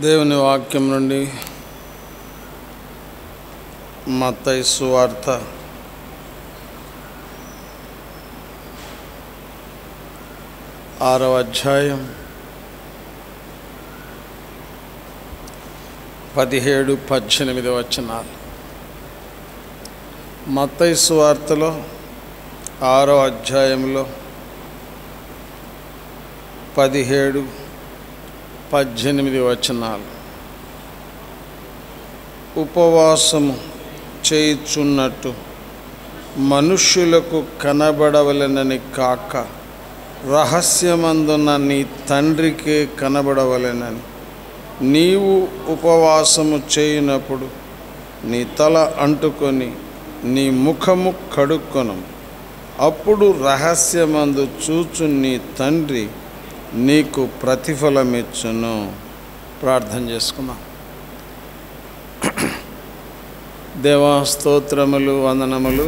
దేవుని వాక్యం నుండి మత్తయి సువార్త 6వ అధ్యాయం 17-18 వచనాలు. మత్తయి సువార్తలో 6వ అధ్యాయంలో 17-18 వచనాలు. ఉపవాసము చేయుచున్నట్టు మనుష్యులకు కనబడవలెనని కాక రహస్యమందున్న నీ తండ్రికే కనబడవలెనని నీవు ఉపవాసము చేయునప్పుడు నీ తల అంటుకొని నీ ముఖము కడుక్కొను. అప్పుడు రహస్యమందు చూచు నీ తండ్రి నీకు ప్రతిఫలమిచ్చును. ప్రార్థన చేసుకుందాం. దేవా, స్తోత్రములు, వందనములు.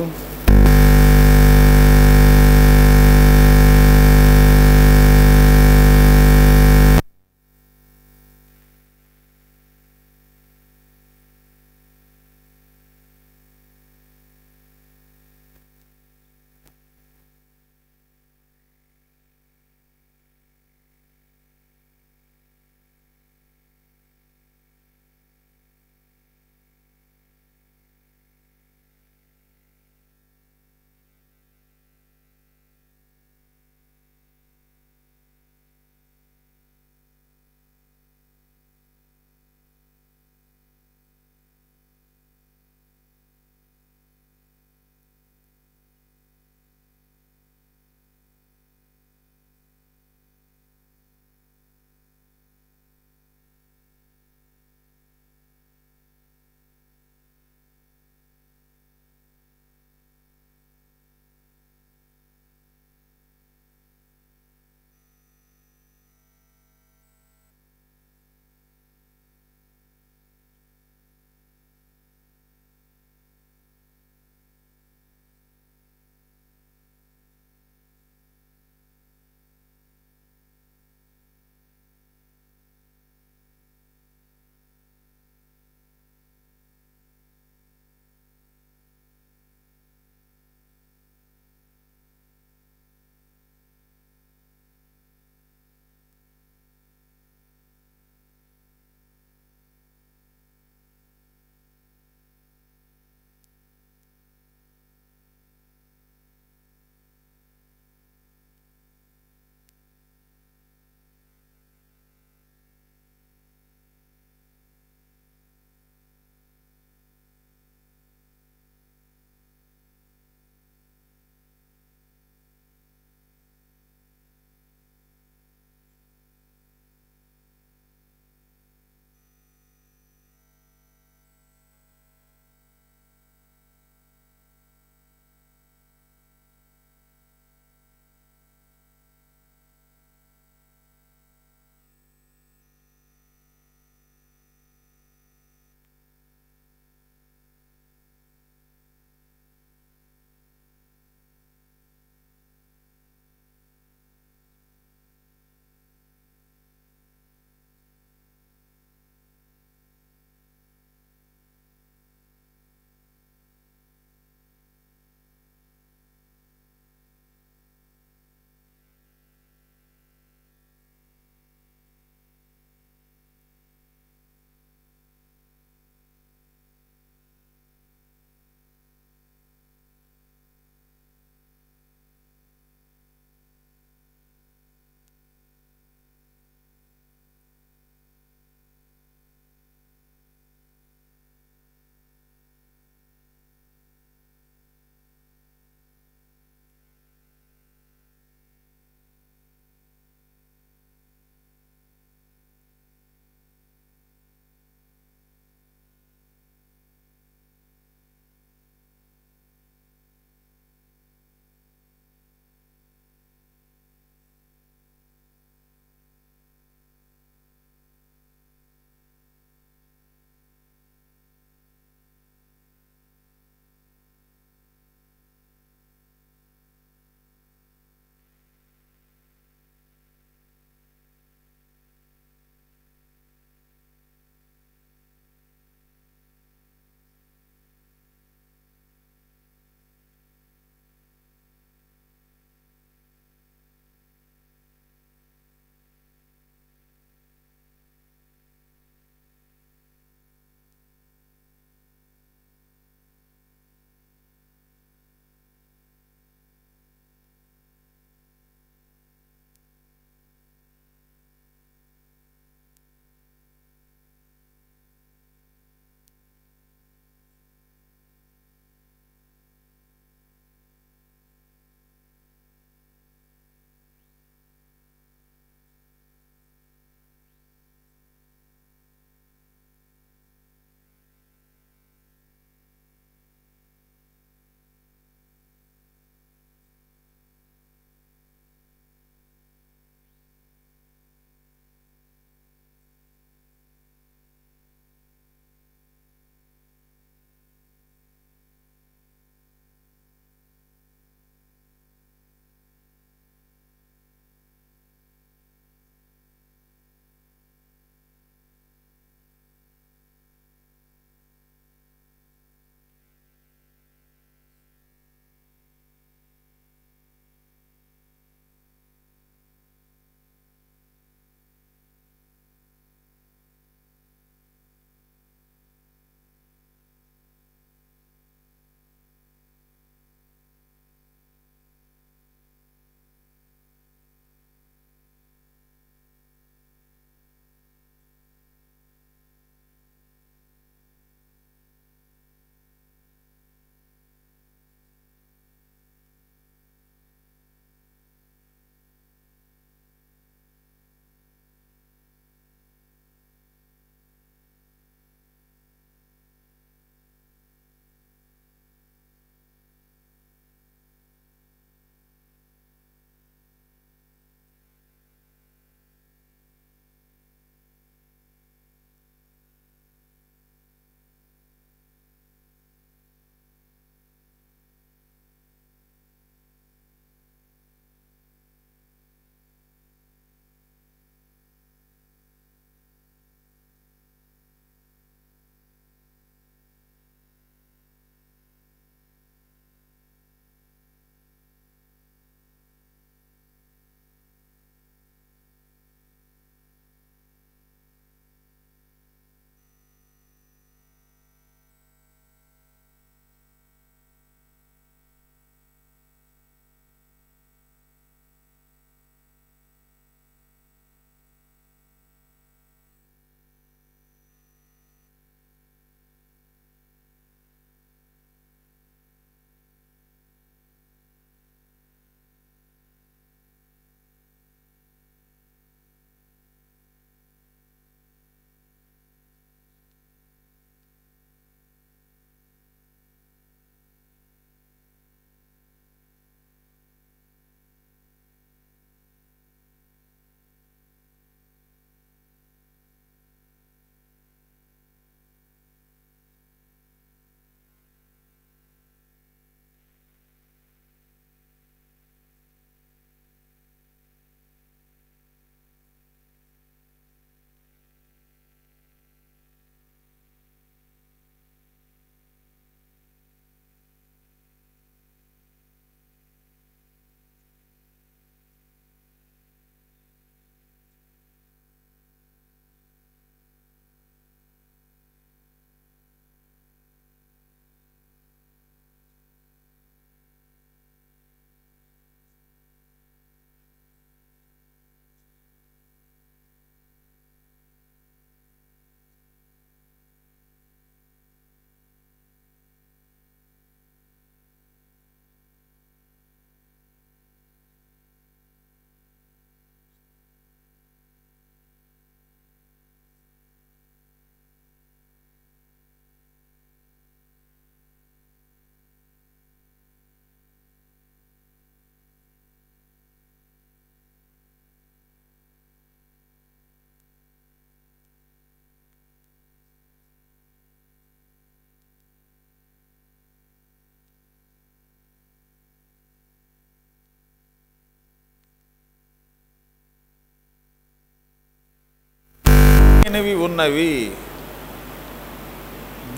ప్రాముఖ్యమైనవి ఉన్నవి,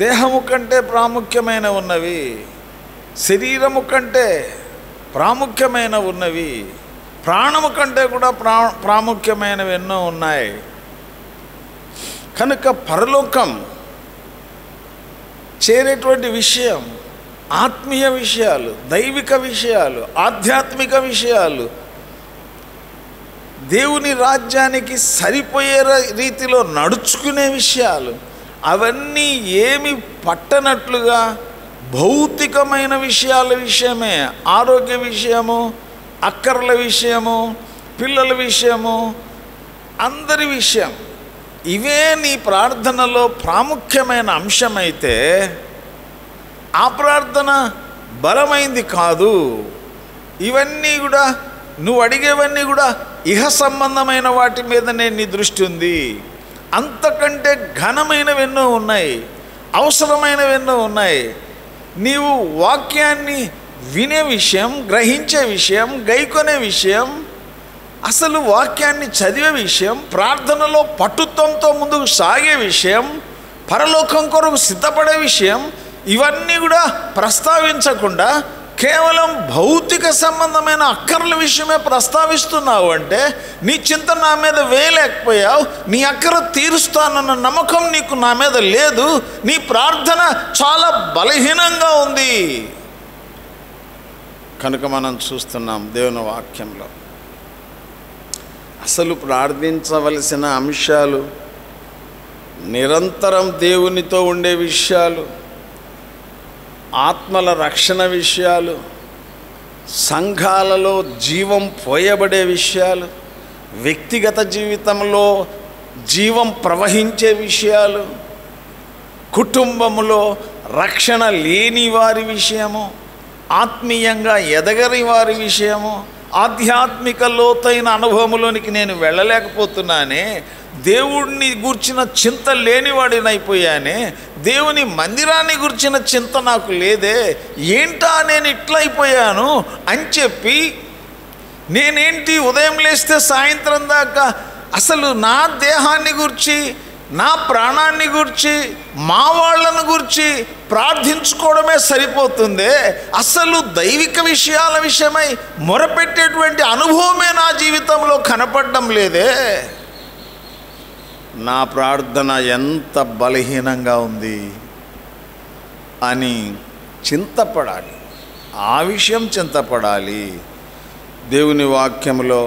దేహము కంటే ప్రాముఖ్యమైన ఉన్నవి, శరీరము కంటే ప్రాముఖ్యమైన ఉన్నవి, ప్రాణము కంటే కూడా ప్రాముఖ్యమైనవి ఎన్నో ఉన్నాయి. కనుక పరలోకం చేరేటువంటి విషయం ఆత్మీయ విషయాలు, దైవిక విషయాలు, ఆధ్యాత్మిక విషయాలు, దేవుని రాజ్యానికి సరిపోయే రీతిలో నడుచుకునే విషయాలు, అవన్నీ ఏమి పట్టనట్లుగా భౌతికమైన విషయాల విషయమే, ఆరోగ్య విషయము, అక్కర్ల విషయము, పిల్లల విషయము, అందరి విషయం, ఇవే నీ ప్రార్థనలో ప్రాముఖ్యమైన అంశమైతే ఆ ప్రార్థన బలమైంది కాదు. ఇవన్నీ కూడా నువ్వు అడిగేవన్నీ కూడా ఇహ సంబంధమైన వాటి మీదనే నీ దృష్టి ఉంది. అంతకంటే ఘనమైనవెన్నో ఉన్నాయి, అవసరమైనవెన్నో ఉన్నాయి. నీవు వాక్యాన్ని వినే విషయం, గ్రహించే విషయం, గైకొనే విషయం, అసలు వాక్యాన్ని చదివే విషయం, ప్రార్థనలో పట్టుత్వంతో ముందుకు సాగే విషయం, పరలోకం కొరకు సిద్ధపడే విషయం, ఇవన్నీ కూడా ప్రస్తావించకుండా కేవలం భౌతిక సంబంధమైన అక్కర్ల విషయమే ప్రస్తావిస్తున్నావు అంటే నీ చింత నా మీద వేయలేకపోయావు, నీ అక్కర తీరుస్తానన్న నమ్మకం నీకు నా మీద లేదు, నీ ప్రార్థన చాలా బలహీనంగా ఉంది. కనుక మనం చూస్తున్నాం దేవుని వాక్యంలో అసలు ప్రార్థించవలసిన అంశాలు, నిరంతరం దేవునితో ఉండే విషయాలు, ఆత్మల రక్షణ విషయాలు, సంఘాలలో జీవం పోయబడే విషయాలు, వ్యక్తిగత జీవితంలో జీవం ప్రవహించే విషయాలు, కుటుంబంలో రక్షణ లేని వారి విషయము, ఆత్మీయంగా ఎదగని వారి విషయము, ఆధ్యాత్మిక లోతైన అనుభవంలోనికి నేను వెళ్ళలేకపోతున్నానే, దేవుడిని గూర్చిన చింత లేనివాడినైపోయానే, దేవుని మందిరాన్ని గురించిన చింత నాకు లేదే, ఏంటా నేను ఇట్లయిపోయాను అని చెప్పి నేనేంటి ఉదయం లేస్తే సాయంత్రం దాకా అసలు నా దేహాన్ని గురించి, నా ప్రాణాన్ని గురించి, మా వాళ్ళను గురించి ప్రార్థించుకోవడమే సరిపోతుందే, అసలు దైవిక విషయాల విషయమై మొరపెట్టేటువంటి అనుభవమే నా జీవితంలో కనపడడం లేదే, నా ప్రార్థన ఎంత బలహీనంగా ఉంది అని చింతపడాలి. ఆ విషయం చింతపడాలి. దేవుని వాక్యంలో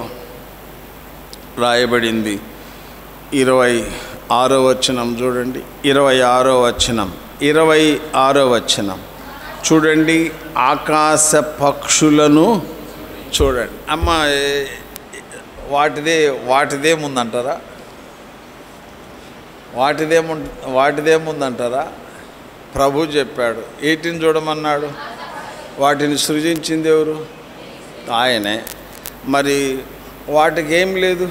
రాయబడింది 26వ వచనం చూడండి, 26వ వచనం చూడండి. ఆకాశ పక్షులను చూడండి. అమ్మ వాటిదే ముందంటారా? వాటిదే ముందంటారా? ప్రభు చెప్పాడు. ఏటిని చూడమన్నాడు? వాటిని సృజించింది ఎవరు? ఆయనే. మరి వాటికి ఏం లేదు.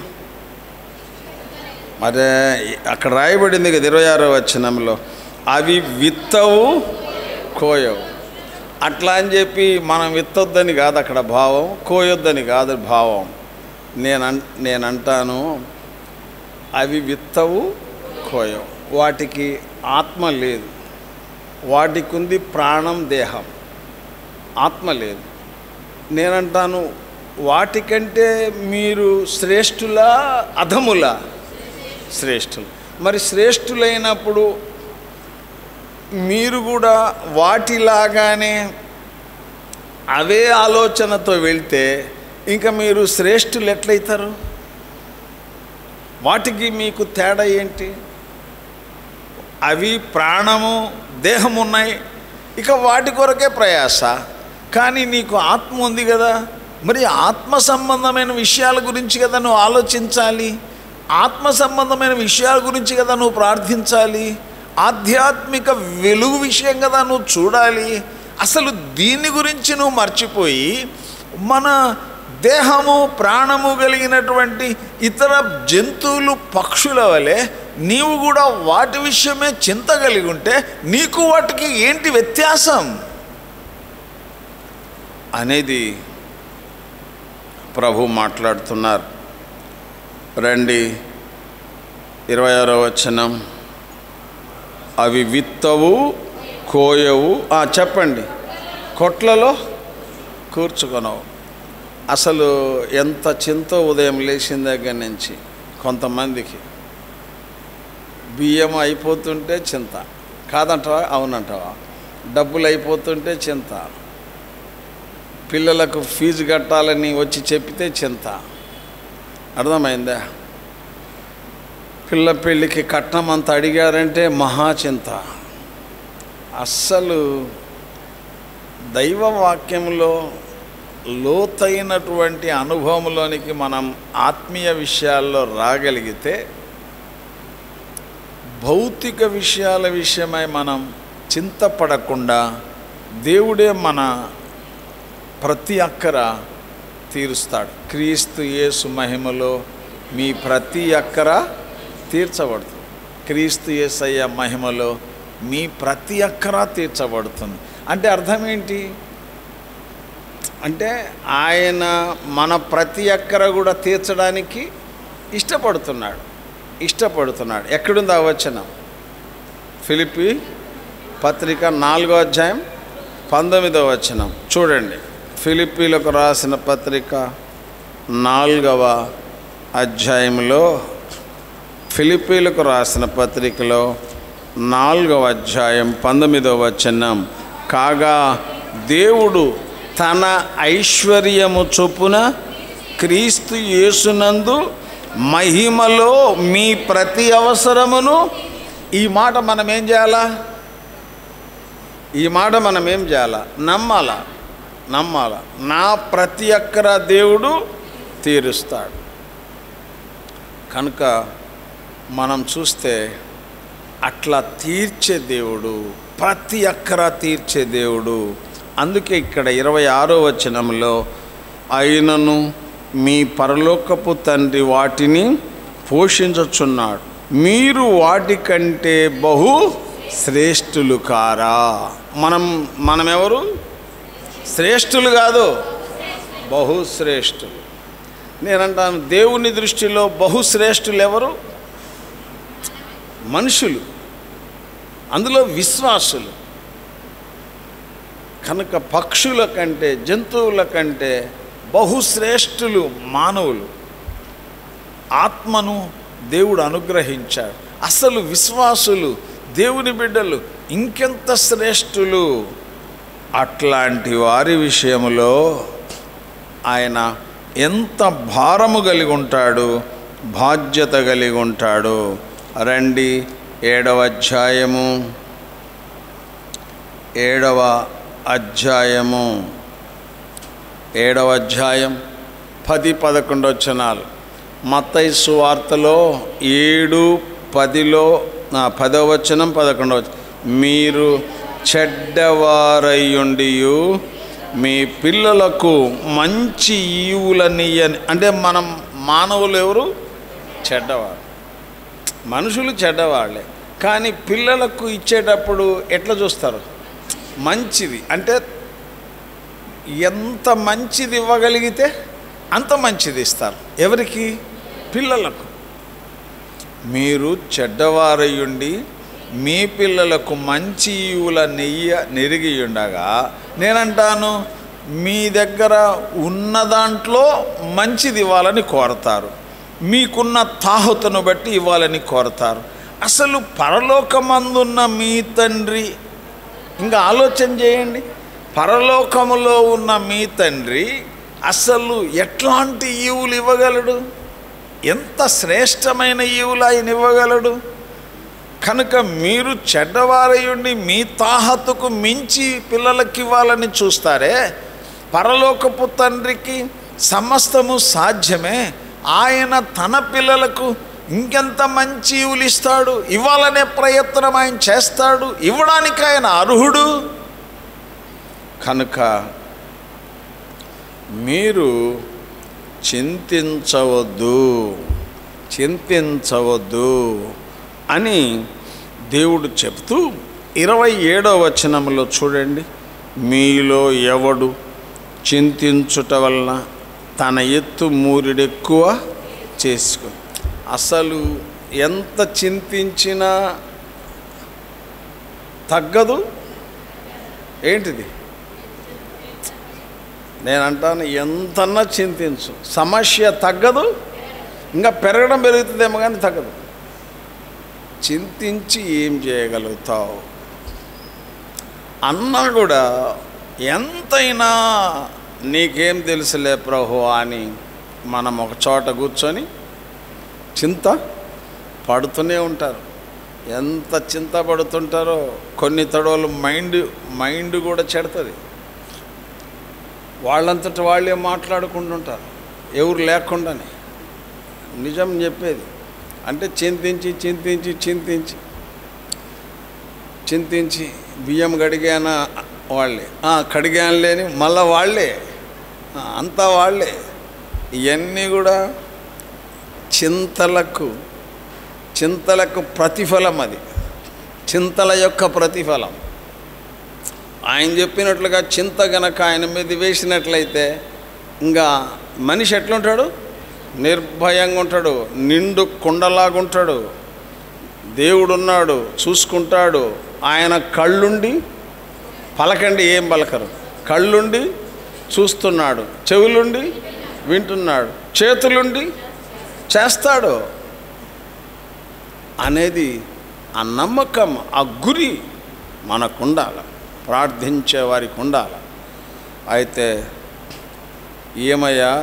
మరి అక్కడ రాయబడింది కదా 26వ వచనంలో, అవి విత్తవు కోయవు. అట్లా అని చెప్పి మనం విత్తొద్దని కాదు అక్కడ భావం, కోయొద్దని కాదు భావం. నేనంటాను అవి విత్తవు కోయవు. వాటికి ఆత్మ లేదు, వాటికి ఉంది ప్రాణం, దేహం, ఆత్మ లేదు. నేనంటాను వాటికంటే మీరు శ్రేష్ఠులా అధములా? శ్రేష్ఠులు. మరి శ్రేష్ఠులైనప్పుడు మీరు కూడా వాటిలాగానే అవే ఆలోచనతో వెళ్తే ఇంకా మీరు శ్రేష్ఠులు ఎట్లయితారు? వాటికి మీకు తేడా ఏంటి? అవి ప్రాణము, దేహం ఉన్నాయి, ఇక వాటి కొరకే ప్రయాస. కానీ నీకు ఆత్మ ఉంది కదా, మరి ఆత్మ సంబంధమైన విషయాల గురించి కదా నువ్వు ఆలోచించాలి, ఆత్మ సంబంధమైన విషయాల గురించి కదా నువ్వు ప్రార్థించాలి, ఆధ్యాత్మిక వెలుగు విషయం కదా నువ్వు చూడాలి. అసలు దీని గురించి నువ్వు మర్చిపోయి మన దేహము, ప్రాణము కలిగినటువంటి ఇతర జంతువులు, పక్షుల వలె నీవు కూడా వాటి విషయమే చింత కలిగి ఉంటే నీకు వాటికి ఏంటి వ్యత్యాసం అనేది ప్రభు మాట్లాడుతున్నారు. రండి 26వ వచనం, అవి విత్తవు కోయవు, చెప్పండి, కొట్లలో కూర్చుకొనవు. అసలు ఎంత చింతో ఉదయం లేచిన దగ్గర నుంచి కొంతమందికి బియ్యం అయిపోతుంటే చింత, కాదంటావా అవునంటావా, డబ్బులు అయిపోతుంటే చింత, పిల్లలకు ఫీజు కట్టాలని వచ్చి చెప్పితే చింత, అర్థమైందా, పిల్ల పెళ్ళికి కట్నం అంత అడిగారంటే మహాచింత. అస్సలు దైవవాక్యంలో లోతైనటువంటి అనుభవంలోనికి మనం ఆత్మీయ విషయాల్లో రాగలిగితే భౌతిక విషయాల విషయమై మనం చింతపడకుండా దేవుడే మన ప్రతి అక్కర తీరుస్తాడు. క్రీస్తు యేసు మహిమలో మీ ప్రతి అక్కర తీర్చబడుతుంది. క్రీస్తు యేసయ్య మహిమలో మీ ప్రతి అక్కర తీర్చబడుతుంది. అంటే అర్థం ఏంటి అంటే ఆయన మన ప్రతి అక్కర కూడా తీర్చడానికి ఇష్టపడుతున్నాడు. ఎక్కడుంది ఆ వచనం? ఫిలిప్పీ పత్రిక 4వ అధ్యాయం 19వ వచనం చూడండి. ఫిలిప్పీలకు రాసిన పత్రిక 4వ అధ్యాయంలో, ఫిలిప్పీలకు రాసిన పత్రికలో 4వ అధ్యాయం 19వ వచనం, కాగా దేవుడు తన ఐశ్వర్యము చొప్పున క్రీస్తు యేసునందు మహిమలో మీ ప్రతి అవసరమును. ఈ మాట మనం ఏం చేయాలా? నమ్మాలా? నా ప్రతి అక్కర దేవుడు తీరుస్తాడు. కనుక మనం చూస్తే అట్లా తీర్చే దేవుడు, ప్రతి అక్కర తీర్చే దేవుడు. అందుకే ఇక్కడ 26వ వచనంలో, అయినను మీ పరలోకపు తండ్రి వాటిని పోషించుచున్నాడు, మీరు వాటికంటే బహు శ్రేష్ఠులు కారా. మనం ఎవరు? శ్రేష్ఠులు కాదు, బహుశ్రేష్ఠులు. నేనంటాను దేవుని దృష్టిలో బహుశ్రేష్ఠులు ఎవరు? మనుషులు, అందులో విశ్వాసులు. కనుక పక్షుల కంటే జంతువుల కంటే బహుశ్రేష్ఠులు మానవులు. ఆత్మను దేవుడు అనుగ్రహించాడు. అసలు విశ్వాసులు, దేవుని బిడ్డలు ఇంకెంత శ్రేష్ఠులు. అట్లాంటి వారి విషయంలో ఆయన ఎంత భారము కలిగి ఉంటాడు, బాధ్యత కలిగి ఉంటాడు. రండి 7వ అధ్యాయము 7వ అధ్యాయం 10-11 వచనాలు. మత్తయి సువార్తలో 7:10లో 10వ వచనం 11వ వచనం, మీరు చెడ్డవారయ్యుండియు మీ పిల్లలకు మంచి ఈవులనియని. అంటే మనం మానవులు ఎవరు? చెడ్డవారు, మనుషులు చెడ్డవాళ్ళే. కానీ పిల్లలకు ఇచ్చేటప్పుడు ఎట్లా చూస్తారు? మంచిది. అంటే ఎంత మంచిది ఇవ్వగలిగితే అంత మంచిది ఇస్తారు. ఎవరికి? పిల్లలకు. మీరు చెడ్డవారయ్యుండి మీ పిల్లలకు మంచి ఈవుల నెరిగి ఉండగా, నేనంటాను మీ దగ్గర ఉన్న దాంట్లో మంచిది ఇవ్వాలని కోరతారు, మీకున్న తాహతును బట్టి ఇవ్వాలని కోరతారు. అసలు పరలోకమందున్న మీ తండ్రి, ఇంకా ఆలోచన చేయండి, పరలోకములో ఉన్న మీ తండ్రి అసలు ఎట్లాంటి ఈవులు ఇవ్వగలడు? ఎంత శ్రేష్టమైన ఈవులు ఆయన ఇవ్వగలడు? కనుక మీరు చెడ్డవారయుండి మీ తాహతుకు మించి పిల్లలకి ఇవ్వాలని చూస్తారే, పరలోకపు తండ్రికి సమస్తము సాధ్యమే. ఆయన తన పిల్లలకు ఇంకెంత మంచి ఈవులు ఇస్తాడు, ఇవ్వాలనే ప్రయత్నం ఆయన చేస్తాడు, ఇవ్వడానికి ఆయన అర్హుడు. కనుక మీరు చింతించవద్దు అని దేవుడు చెప్తూ 27వ వచనంలో చూడండి, మీలో ఎవడు చింతించుట వలన తన ఎత్తు మూరిడెక్కువ చేసుకో. అసలు ఎంత చింతించినా తగ్గదు. ఏంటిది? నేను అంటాను, ఎంతన్నా చింతించు, సమస్య తగ్గదు, ఇంకా పెరగడం పెరుగుతుందేమో కానీ తగ్గదు. చింతించి ఏం చేయగలుగుతావు అన్నా కూడా ఎంతైనా నీకేం తెలుసులే ప్రభు అని మనం ఒక చోట కూర్చొని చింత పడుతూనే ఉంటారు. ఎంత చింత పడుతుంటారో కొన్ని తడవలు మైండ్ కూడా చెడుతుంది. వాళ్ళంతటి వాళ్ళే మాట్లాడుకుంటుంటారు ఎవరు లేకుండానే. నిజం చెప్పేది అంటే చింతించి బియ్యం కడిగానా వాళ్ళే, కడిగాను లేని మళ్ళా వాళ్ళే, అంతా వాళ్ళే. ఇవన్నీ కూడా చింతలకు ప్రతిఫలం. అది చింతల యొక్క ప్రతిఫలం. ఆయన చెప్పినట్లుగా చింత గనక ఆయన మీద వేసినట్లయితే ఇంకా మనిషి ఎట్లుంటాడు? నిర్భయంగా ఉంటాడు, నిండు కుండలాగుంటాడు. దేవుడున్నాడు, చూసుకుంటాడు. ఆయన కళ్ళుండి పలకండి, ఏం పలకరు, కళ్ళుండి చూస్తున్నాడు, చెవులుండి వింటున్నాడు, చేతులుండి చేస్తాడు అనేది ఆ నమ్మకం, ఆ గురి మనకు ఉండాలి, ప్రార్థించే వారికి ఉండాలి. అయితే ఏమయ్యా,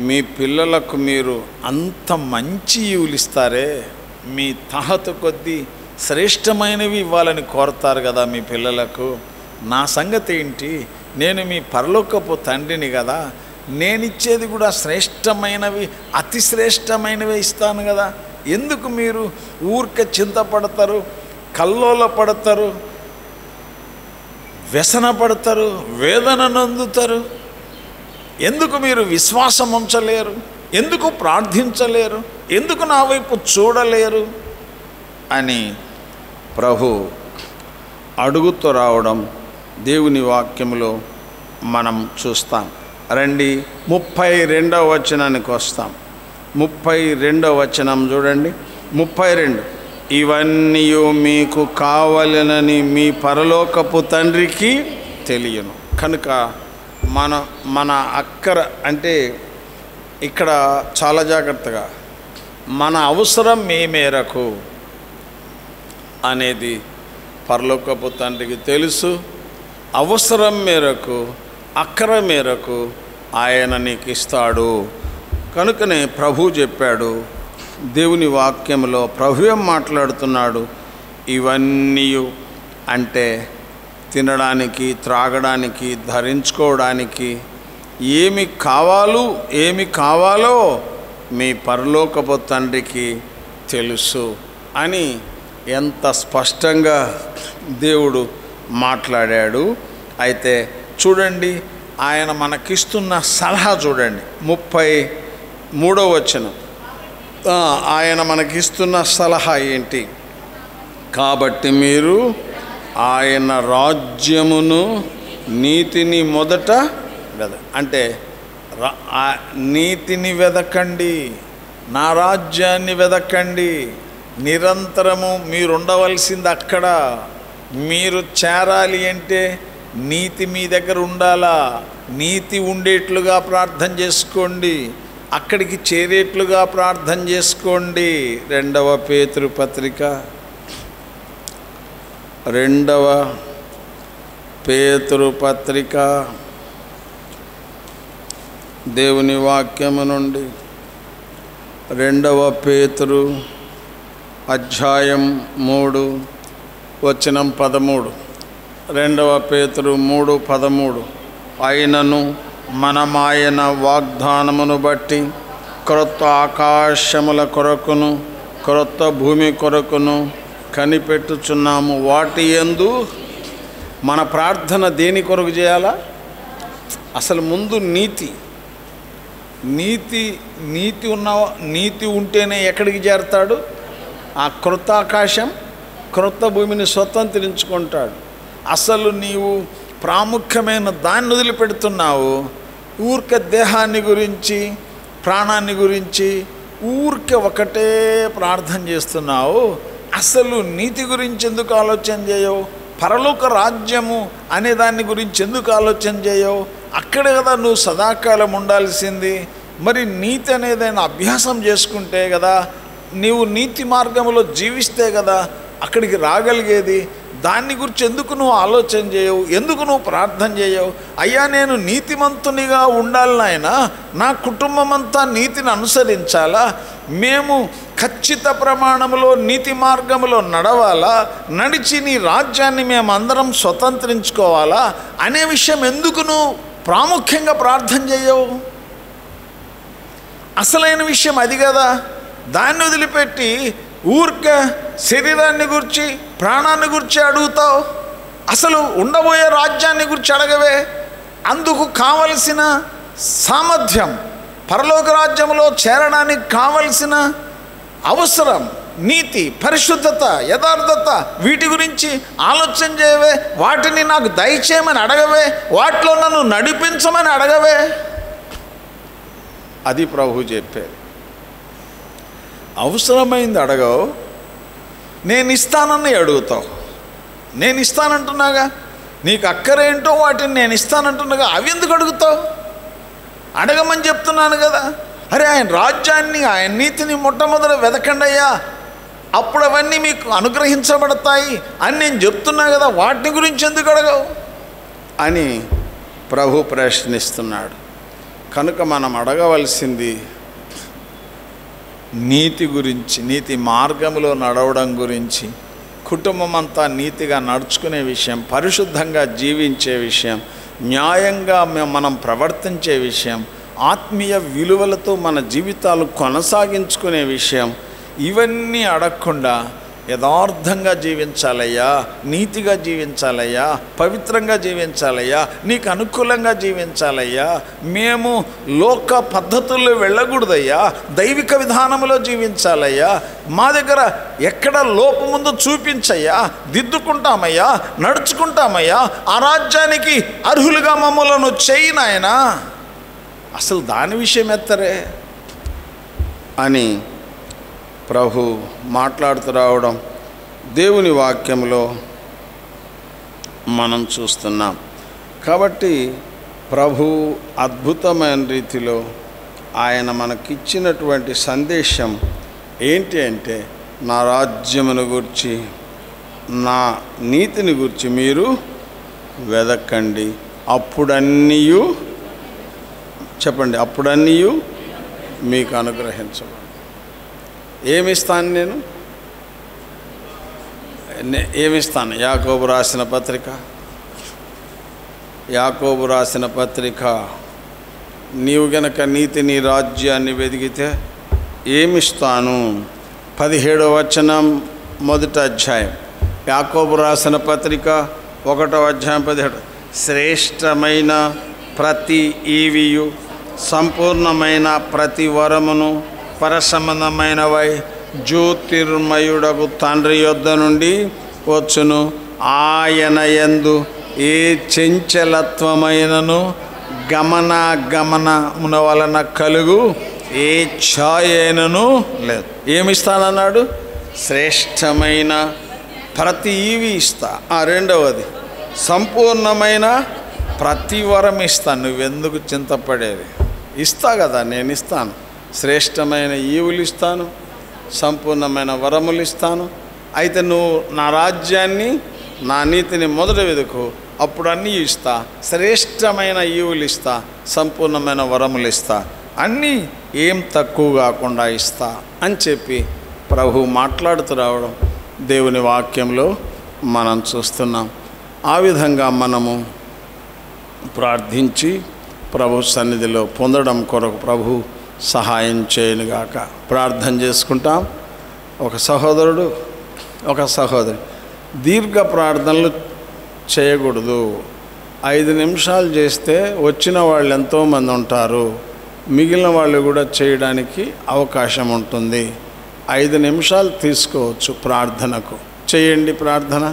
మీ పిల్లలకు మీరు అంత మంచి ఈవులు ఇస్తారే, మీ తహతు కొద్దీ శ్రేష్టమైనవి ఇవ్వాలని కోరతారు కదా మీ పిల్లలకు. నా సంగతి ఏంటి? నేను మీ పరలోకపు తండ్రిని కదా, నేనిచ్చేది కూడా శ్రేష్టమైనవి, అతి శ్రేష్టమైనవి ఇస్తాను కదా. ఎందుకు మీరు ఊరికే చింతపడతారు, కల్లోల పడతారు, వ్యసన పడతారు, వేదన నొందుతారు? ఎందుకు మీరు విశ్వాసం ఉంచలేరు? ఎందుకు ప్రార్థించలేరు? ఎందుకు నా వైపు చూడలేరు అని ప్రభు అడుగుతూ రావడం దేవుని వాక్యములో మనం చూస్తాం. రండి 32వ వచనానికి వస్తాం. 32వ వచనం చూడండి. 32, ఇవన్నీ మీకు కావాలనని మీ పరలోకపు తండ్రికి తెలియను. కనుక మన అక్కర అంటే ఇక్కడ చాలా జాగ్రత్తగా మన అవసరం ఏ మేరకు అనేది పరలోకపు తండ్రికి తెలుసు. అవసరం మేరకు, అక్కర మేరకు ఆయన నీకు ఇస్తాడు. కనుకనే ప్రభు చెప్పాడు, దేవుని వాక్యంలో ప్రభు ఏం మాట్లాడుతున్నాడు? ఇవన్నీ అంటే తినడానికి, త్రాగడానికి, ధరించుకోవడానికి ఏమి కావాలో మీ పరలోకపు తండ్రికి తెలుసు అని ఎంత స్పష్టంగా దేవుడు మాట్లాడాడు. అయితే చూడండి, ఆయన మనకిస్తున్న సలహా చూడండి. 33వ వచనం. ఆయన మనకిస్తున్న సలహా ఏంటి? కాబట్టి మీరు ఆయన రాజ్యమును నీతిని మొదట అంటే నీతిని వెదకండి, నా రాజ్యాన్ని వెదకండి. నిరంతరము మీరు ఉండవలసింది అక్కడ. మీరు చేరాలి అంటే నీతి మీ దగ్గర ఉండాలా. నీతి ఉండేట్లుగా ప్రార్థన చేసుకోండి, అక్కడికి చేరేట్లుగా ప్రార్థన చేసుకోండి. 2వ పేతురు పత్రిక 2వ పేతురు పత్రిక దేవుని వాక్యము నుండి 2వ పేతురు అధ్యాయం 3 వచనం 13. 2వ పేతురు 3:13. అయినను మనమాయన వాగ్దానమును బట్టి క్రొత్త ఆకాశముల కొరకును క్రొత్త భూమి కొరకును కనిపెట్టుచున్నాము. వాటి యందు మన ప్రార్థన దేని కొరకు చేయాలా? అసలు ముందు నీతి ఉంటేనే ఎక్కడికి చేరతాడు? ఆ క్రొత్త ఆకాశం, క్రొత్త భూమిని స్వతంత్రించుకుంటాడు. అసలు నీవు ప్రాముఖ్యమైన దాన్ని వదిలిపెడుతున్నావు. ఊరిక దేహాన్ని గురించి, ప్రాణాన్ని గురించి, ఊరికే ఒకటే ప్రార్థన చేస్తున్నావు, అసలు నీతి గురించి ఎందుకు ఆలోచన చేయవు? పరలోక రాజ్యము అనే దాని గురించి ఎందుకు ఆలోచన చేయవు? అక్కడే కదా నువ్వు సదాకాలం ఉండాల్సింది. మరి నీతి అనేదైనా అభ్యాసం చేసుకుంటే కదా, నీవు నీతి మార్గంలో జీవిస్తే కదా అక్కడికి రాగలిగేది. దాన్ని గురించి ఎందుకు నువ్వు ఆలోచన చేయవు? ఎందుకు నువ్వు ప్రార్థన చేయవు? అయ్యా, నేను నీతిమంతునిగా ఉండాలి నాయనా, నా కుటుంబం అంతా నీతిని అనుసరించాలా, మేము ఖచ్చిత ప్రమాణంలో నీతి మార్గంలో నడవాలా, నడిచి నీ రాజ్యాన్ని మేమందరం స్వతంత్రించుకోవాలా అనే విషయం ఎందుకు నువ్వు ప్రాముఖ్యంగా ప్రార్థన చేయవు? అసలైన విషయం అది కదా. దాన్ని వదిలిపెట్టి ఊరికే శరీరాన్ని గురించి, ప్రాణాన్ని గురించి అడుగుతావు. అసలు ఉండబోయే రాజ్యాన్ని గురించి అడగవే. అందుకు కావలసిన సామర్థ్యం, పరలోక రాజ్యంలో చేరడానికి కావలసిన అవసరం, నీతి, పరిశుద్ధత, యథార్థత, వీటి గురించి ఆలోచన చేయవే. వాటిని నాకు దయచేయమని అడగవే. వాటిలో నన్ను నడిపించమని అడగవే. అది ప్రభు చెప్పేది. అవసరమైంది అడగవు, నేను ఇస్తానని అడుగుతావు. నేను ఇస్తానంటున్నాగా, నీకు అక్కరేంటో వాటిని నేను ఇస్తానంటున్నాగా, అవి ఎందుకు అడుగుతావు? అడగమని చెప్తున్నాను కదా. అరే, ఆయన రాజ్యాన్ని, ఆయన నీతిని మొట్టమొదట వెతకండి అయ్యా, అప్పుడు అవన్నీ మీకు అనుగ్రహించబడతాయి అని నేను చెప్తున్నా కదా, వాటిని గురించి ఎందుకు అడగవు అని ప్రభు ప్రశ్నిస్తున్నాడు. కనుక మనం అడగవలసింది నీతి గురించి, నీతి మార్గంలో నడవడం గురించి, కుటుంబం అంతా నీతిగా నడుచుకునే విషయం, పరిశుద్ధంగా జీవించే విషయం, న్యాయంగా మనం ప్రవర్తించే విషయం, ఆత్మీయ విలువలతో మన జీవితాలు కొనసాగించుకునే విషయం. ఇవన్నీ అడగకుండా యథార్థంగా జీవించాలయ్యా, నీతిగా జీవించాలయ్యా, పవిత్రంగా జీవించాలయ్యా, నీకు అనుకూలంగా జీవించాలయ్యా, మేము లోక పద్ధతుల్లో వెళ్ళకూడదయ్యా, దైవిక విధానంలో జీవించాలయ్యా, మా దగ్గర ఎక్కడ లోపముందో చూపించయ్యా, దిద్దుకుంటామయ్యా, నడుచుకుంటామయ్యా, ఆ రాజ్యానికి అర్హులుగా మమ్మలను చేయి నాయనా. అసలు దాని విషయం ఎత్తరే అని ప్రభు మాట్లాడుతూ రావడం దేవుని వాక్యంలో మనం చూస్తున్నాం. కాబట్టి ప్రభు అద్భుతమైన రీతిలో ఆయన మనకిచ్చినటువంటి సందేశం ఏంటి అంటే, నా రాజ్యమును గురించి, నా నీతిని గురించి మీరు వెదకండి, అప్పుడన్నీయు చెప్పండి, అప్పుడన్నీయు మీకు అనుగ్రహించబడు. ఏమిస్తాను నేను? ఏమిస్తాను? యాకోబు రాసిన పత్రిక, నీవు గనక నీతిని, రాజ్యాన్ని వెదిగితే ఏమిస్తాను? 17వ వచనం, 1వ అధ్యాయం. యాకోబు రాసిన పత్రిక 1వ అధ్యాయం 17. శ్రేష్టమైన ప్రతి ఈవియు, సంపూర్ణమైన ప్రతి వరమును, పరసంబంధమైనవై జ్యోతిర్మయుడకు తండ్రి యొద్ద నుండి వచ్చును. ఆయన యందు ఏ చంచలత్వమైనను గమనమున వలన కలుగు ఏ ఛాయైనను లేదు. ఏమిస్తానన్నాడు? శ్రేష్టమైన ప్రతి ఈవి ఇస్తా. రెండవది, సంపూర్ణమైన ప్రతి వరం ఇస్తాను. నువ్వెందుకు చింతపడేది? ఇస్తా కదా, నేను ఇస్తాను. శ్రేష్టమైన ఈవులు ఇస్తాను, సంపూర్ణమైన వరములు ఇస్తాను. అయితే నువ్వు నా రాజ్యాన్ని, నా నీతిని మొదట వెతుకు, అప్పుడు అన్నీ ఇస్తా. శ్రేష్టమైన ఈవులు ఇస్తా, సంపూర్ణమైన వరములు ఇస్తా, అన్నీ ఏం తక్కువ కాకుండా ఇస్తా అని చెప్పి ప్రభు మాట్లాడుతూ రావడం దేవుని వాక్యంలో మనం చూస్తున్నాం. ఆ విధంగా మనము ప్రార్థించి ప్రభు సన్నిధిలో పొందడం కొరకు ప్రభు సహాయం చేయనుగాక. ప్రార్థన చేసుకుంటాం. ఒక సహోదరుడు, ఒక సహోదరి దీర్ఘ ప్రార్థనలు చేయకూడదు. 5 నిమిషాలు చేస్తే వచ్చిన వాళ్ళు ఎంతోమంది ఉంటారు, మిగిలిన వాళ్ళు కూడా చేయడానికి అవకాశం ఉంటుంది. 5 నిమిషాలు తీసుకోవచ్చు ప్రార్థనకు. చేయండి ప్రార్థన.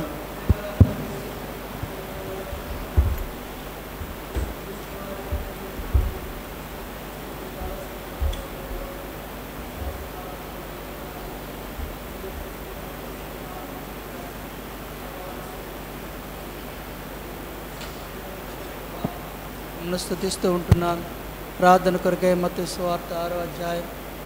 మిమ్మల్ని స్తుతిస్తూ ఉంటున్నాను. ప్రార్థన కొరకై మత్తయి సువార్త 6వ అధ్యాయం